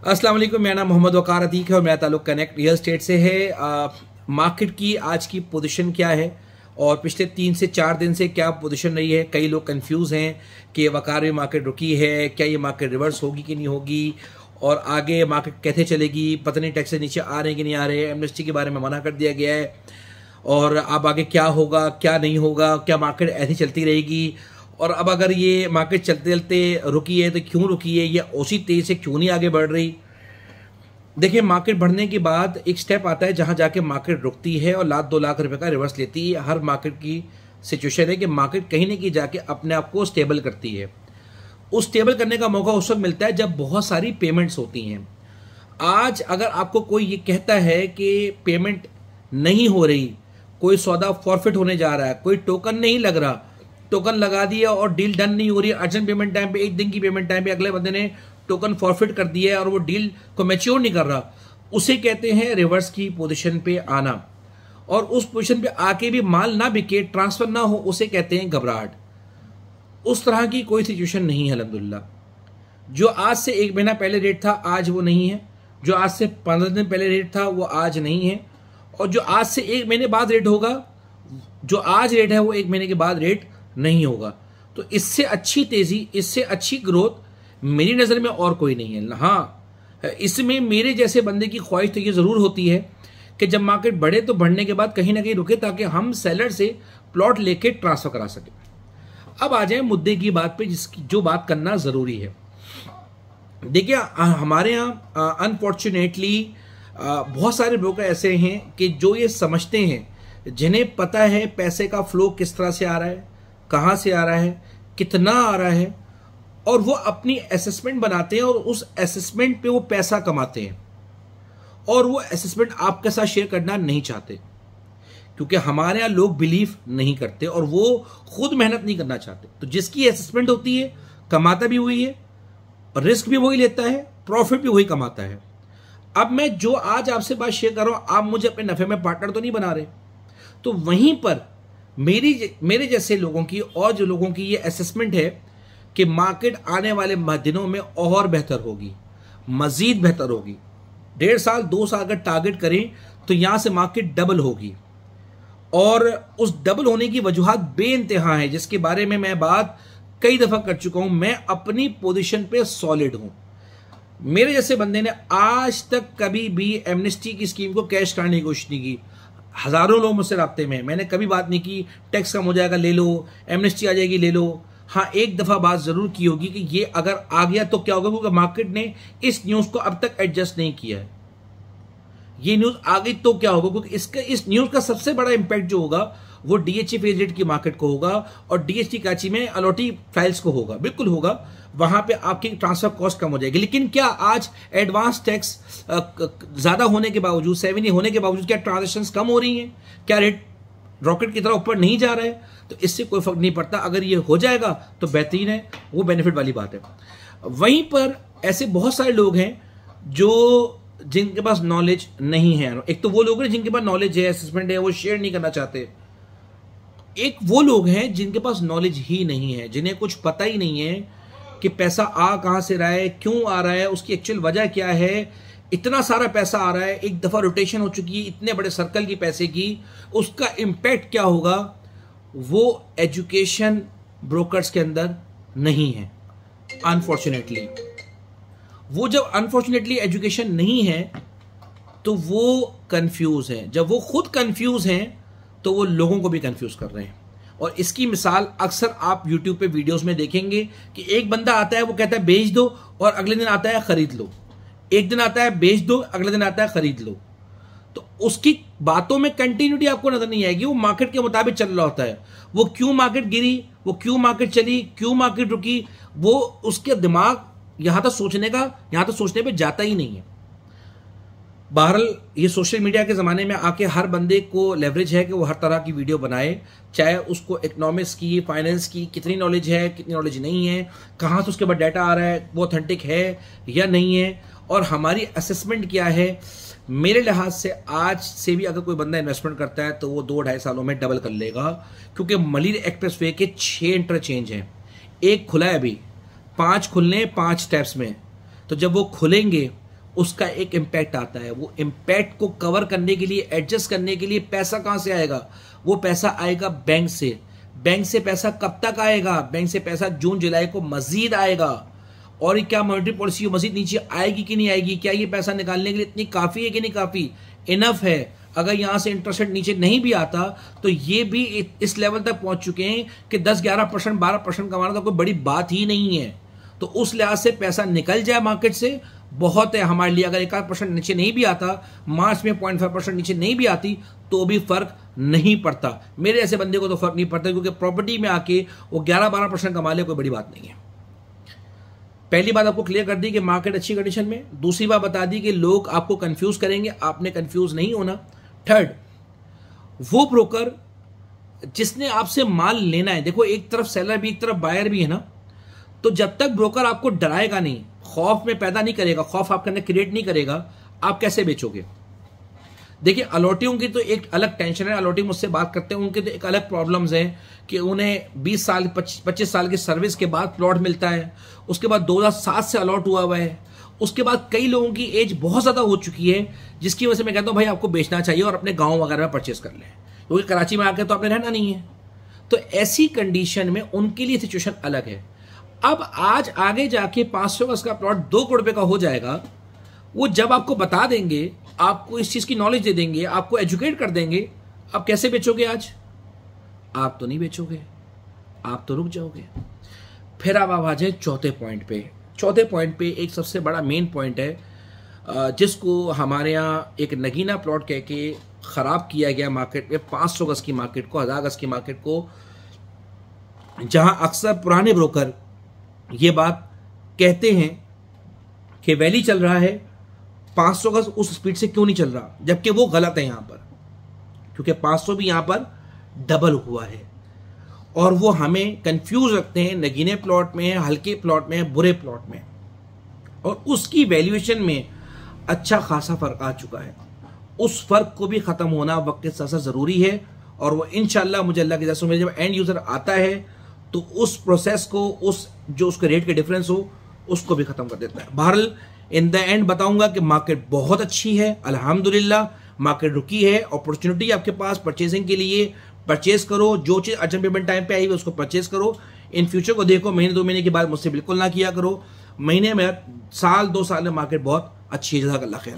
अस्सलाम वालेकुम, मेरा नाम मोहम्मद वकार अतीक है और मेरा ताल्लुक कनेक्ट रियल स्टेट से है। मार्केट की आज की पोजीशन क्या है और पिछले 3 से 4 दिन से क्या पोजीशन रही है। कई लोग कंफ्यूज हैं कि वकार में मार्केट रुकी है, क्या ये मार्केट रिवर्स होगी कि नहीं होगी और आगे मार्केट कैसे चलेगी, पता नहीं टैक्स से नीचे आ रहे हैं कि नहीं आ रहे हैं, एमनेस्टी के बारे में मना कर दिया गया है और अब आगे क्या होगा क्या नहीं होगा, क्या मार्केट ऐसी चलती रहेगी और अब अगर ये मार्केट चलते चलते रुकी है तो क्यों रुकी है, या उसी तेज से क्यों नहीं आगे बढ़ रही। देखिए, मार्केट बढ़ने के बाद एक स्टेप आता है जहां जाके मार्केट रुकती है और 1-2 लाख रुपए का रिवर्स लेती है। हर मार्केट की सिचुएशन है कि मार्केट कहीं ना कहीं जाके अपने आप को स्टेबल करती है। उस स्टेबल करने का मौका उस वक्त मिलता है जब बहुत सारी पेमेंट्स होती हैं। आज अगर आपको कोई ये कहता है कि पेमेंट नहीं हो रही, कोई सौदा फॉरफिट होने जा रहा है, कोई टोकन नहीं लग रहा, टोकन लगा दिया और डील डन नहीं हो रही, अर्जेंट पेमेंट टाइम पे, एक दिन की पेमेंट टाइम पे अगले बंदे ने टोकन फॉरफिट कर दिया है और वो डील को मैच्योर नहीं कर रहा, उसे कहते हैं रिवर्स की पोजीशन पे आना। और उस पोजीशन पे आके भी माल ना बिके, ट्रांसफर ना हो, उसे कहते हैं घबराहट। उस तरह की कोई सिचुएशन नहीं है अल्हम्दुलिल्लाह। जो आज से 1 महीना पहले रेट था आज वो नहीं है, जो आज से 15 दिन पहले रेट था वो आज नहीं है, और जो आज से 1 महीने बाद रेट होगा, जो आज रेट है वो 1 महीने के बाद रेट नहीं होगा। तो इससे अच्छी तेजी, इससे अच्छी ग्रोथ मेरी नज़र में और कोई नहीं है। हाँ, इसमें मेरे जैसे बंदे की ख्वाहिश तो ये ज़रूर होती है कि जब मार्केट बढ़े तो बढ़ने के बाद कहीं ना कहीं रुके ताकि हम सेलर से प्लॉट लेके ट्रांसफर करा सकें। अब आ जाए मुद्दे की बात पे, जिसकी जो बात करना ज़रूरी है। देखिए, हमारे यहाँ अनफॉर्चुनेटली बहुत सारे ब्रोकर ऐसे हैं कि जो ये समझते हैं, जिन्हें पता है पैसे का फ्लो किस तरह से आ रहा है, कहाँ से आ रहा है, कितना आ रहा है, और वो अपनी असेसमेंट बनाते हैं और उस असेसमेंट पे वो पैसा कमाते हैं और वो असेसमेंट आपके साथ शेयर करना नहीं चाहते क्योंकि हमारे यहाँ लोग बिलीव नहीं करते और वो खुद मेहनत नहीं करना चाहते। तो जिसकी असेसमेंट होती है कमाता भी वही है, रिस्क भी वही लेता है, प्रॉफिट भी वही कमाता है। अब मैं जो आज आपसे बात शेयर कर रहा हूं, आप मुझे अपने नफे में पार्टनर तो नहीं बना रहे। तो वहीं पर मेरे जैसे लोगों की और जो लोगों की ये असेसमेंट है कि मार्केट आने वाले दिनों में और बेहतर होगी, मजीद बेहतर होगी। 1.5 साल 2 साल अगर टारगेट करें तो यहां से मार्केट डबल होगी और उस डबल होने की वजूहात बेइंतहा है, जिसके बारे में मैं बात कई दफा कर चुका हूं। मैं अपनी पोजीशन पे सॉलिड हूं। मेरे जैसे बंदे ने आज तक कभी भी एमनेस्टी की स्कीम को कैश करने की कोशिश नहीं की। हजारों लोग मुझसे राब्ते में, मैंने कभी बात नहीं की टैक्स कम हो जाएगा ले लो, एमनेस्टी आ जाएगी ले लो। हाँ, एक दफा बात जरूर की होगी कि ये अगर आ गया तो क्या होगा, क्योंकि मार्केट ने इस न्यूज को अब तक एडजस्ट नहीं किया है। ये न्यूज आ गई तो क्या होगा, क्योंकि इस न्यूज का सबसे बड़ा इंपैक्ट जो होगा वो डीएचटी फेज रेट की मार्केट को होगा और डीएचटी कराची में अलॉटी फाइल्स को होगा, बिल्कुल होगा। वहां पे आपकी ट्रांसफर कॉस्ट कम हो जाएगी। लेकिन क्या आज एडवांस टैक्स ज्यादा होने के बावजूद, 7 होने के बावजूद, क्या ट्रांजेक्शंस कम हो रही हैं? क्या रेट रॉकेट की तरह ऊपर नहीं जा रहा है? तो इससे कोई फर्क नहीं पड़ता। अगर ये हो जाएगा तो बेहतरीन है, वो बेनिफिट वाली बात है। वहीं पर ऐसे बहुत सारे लोग हैं जिनके पास नॉलेज नहीं है। एक तो वो लोग हैं जिनके पास नॉलेज है, असेसमेंट है, वो शेयर नहीं करना चाहते। एक वो लोग हैं जिनके पास नॉलेज ही नहीं है, जिन्हें कुछ पता ही नहीं है कि पैसा आ कहां से रहा है, क्यों आ रहा है, उसकी एक्चुअल वजह क्या है। इतना सारा पैसा आ रहा है, एक दफा रोटेशन हो चुकी है इतने बड़े सर्कल की पैसे की, उसका इंपैक्ट क्या होगा, वो एजुकेशन ब्रोकर्स के अंदर नहीं है। अनफॉर्चुनेटली वो जब अनफॉर्चुनेटली एजुकेशन नहीं है तो वो कंफ्यूज है। जब वो खुद कंफ्यूज हैं तो वो लोगों को भी कंफ्यूज कर रहे हैं। और इसकी मिसाल अक्सर आप YouTube पे वीडियोस में देखेंगे कि एक बंदा आता है, वो कहता है बेच दो, और अगले दिन आता है खरीद लो। एक दिन आता है बेच दो, अगले दिन आता है खरीद लो। तो उसकी बातों में कंटिन्यूटी आपको नजर नहीं आएगी। वो मार्केट के मुताबिक चल रहा होता है। वो क्यों मार्केट गिरी, वो क्यों मार्केट चली, क्यों मार्केट रुकी, वो उसके दिमाग यहां तक सोचने पे जाता ही नहीं है। बहरहाल ये सोशल मीडिया के ज़माने में आके हर बंदे को लेवरेज है कि वो हर तरह की वीडियो बनाए, चाहे उसको इकोनॉमिक्स की, फाइनेंस की कितनी नॉलेज है, कितनी नॉलेज नहीं है, कहाँ से उसके बाद डाटा आ रहा है, वो ऑथेंटिक है या नहीं है, और हमारी असेसमेंट क्या है। मेरे लिहाज से आज से भी अगर कोई बंदा इन्वेस्टमेंट करता है तो वो 2-2.5 सालों में डबल कर लेगा, क्योंकि मलिर एक्सप्रेसवे के 6 इंटरचेंज हैं। एक खुला है अभी, 5 खुलने 5 स्टेप्स में। तो जब वो खुलेंगे उसका एक इम्पैक्ट आता है। वो इम्पैक्ट को कवर करने के लिए, एडजस्ट करने के लिए पैसा कहाँ से आएगा? वो पैसा आएगा बैंक से। बैंक से पैसा कब तक आएगा? बैंक से पैसा जून जुलाई को मजीद आएगा। और ये क्या मॉनेटरी पॉलिसी मजीद नीचे आएगी कि नहीं आएगी? क्या ये पैसा निकालने के लिए इतनी काफ़ी है कि नहीं काफ़ी? इनफ है। अगर यहाँ से इंटरेस्ट रेट नीचे नहीं भी आता तो ये भी इस लेवल तक पहुंच चुके हैं कि 10-11%, 12% कमाना तो कोई बड़ी बात ही नहीं है। तो उस लिहाज से पैसा निकल जाए मार्केट से बहुत है हमारे लिए। अगर 1% नीचे नहीं भी आता, मार्च में 0.5% नीचे नहीं भी आती तो भी फर्क नहीं पड़ता। मेरे ऐसे बंदे को तो फर्क नहीं पड़ता, क्योंकि प्रॉपर्टी में आके वो 11-12% कमा ले, कोई बड़ी बात नहीं है। पहली बात आपको क्लियर कर दी कि मार्केट अच्छी कंडीशन में। दूसरी बात बता दी कि लोग आपको कंफ्यूज करेंगे, आपने कंफ्यूज नहीं होना। थर्ड, वो ब्रोकर जिसने आपसे माल लेना है, देखो एक तरफ सेलर भी एक तरफ बायर भी है ना, तो जब तक ब्रोकर आपको डराएगा नहीं, खौफ में पैदा नहीं करेगा, खौफ आपके अंदर क्रिएट नहीं करेगा, आप कैसे बेचोगे? देखिए अलॉटियों की तो एक अलग टेंशन है। अलॉटी मुझसे बात करते हैं, उनके तो एक अलग प्रॉब्लम्स हैं कि उन्हें 20 साल 25 साल की सर्विस के बाद प्लॉट मिलता है, उसके बाद 2007 से अलॉट हुआ है, उसके बाद कई लोगों की एज बहुत ज़्यादा हो चुकी है, जिसकी वजह से मैं कहता हूँ भाई आपको बेचना चाहिए और अपने गाँव वगैरह में परचेस कर लें, क्योंकि कराची में आकर तो आपने रहना नहीं है। तो ऐसी कंडीशन में उनके लिए सिचुएशन अलग है। अब आज आगे जाके 500 गज का प्लॉट 2 करोड़ रुपए का हो जाएगा, वो जब आपको बता देंगे, आपको इस चीज़ की नॉलेज दे देंगे, आपको एजुकेट कर देंगे, आप कैसे बेचोगे? आज आप तो नहीं बेचोगे, आप तो रुक जाओगे। फिर अब आप आ जाए चौथे पॉइंट पे। चौथे पॉइंट पे एक सबसे बड़ा मेन पॉइंट है जिसको हमारे यहाँ एक नगीना प्लॉट कह के ख़राब किया गया मार्केट में, 500 गज की मार्केट को, 1000 गज की मार्केट को, जहाँ अक्सर पुराने ब्रोकर ये बात कहते हैं कि वैली चल रहा है, 500 गज उस स्पीड से क्यों नहीं चल रहा, जबकि वो गलत है यहाँ पर, क्योंकि 500 भी यहाँ पर डबल हुआ है। और वो हमें कंफ्यूज रखते हैं नगीने प्लॉट में, हल्के प्लॉट में, बुरे प्लॉट में, और उसकी वैल्यूएशन में अच्छा खासा फर्क आ चुका है। उस फर्क को भी ख़त्म होना वक्त के साथ ज़रूरी है, और वो इंशाल्लाह मुझे अल्लाह की तरफ से जब एंड यूज़र आता है तो उस प्रोसेस को, उस जो उसके रेट के डिफरेंस हो, उसको भी ख़त्म कर देता है। बहरहाल इन द एंड बताऊंगा कि मार्केट बहुत अच्छी है, अल्हम्दुलिल्लाह मार्केट रुकी है, अपॉर्चुनिटी आपके पास परचेजिंग के लिए, परचेज करो। जो चीज़ अर्जेंट पेमेंट टाइम पे आई है उसको परचेज करो। इन फ्यूचर को देखो, महीने 2 महीने के बाद मुझसे बिल्कुल ना किया करो। महीने में, साल 2 साल में मार्केट बहुत अच्छी है। जज़ाकल्लाह खैर।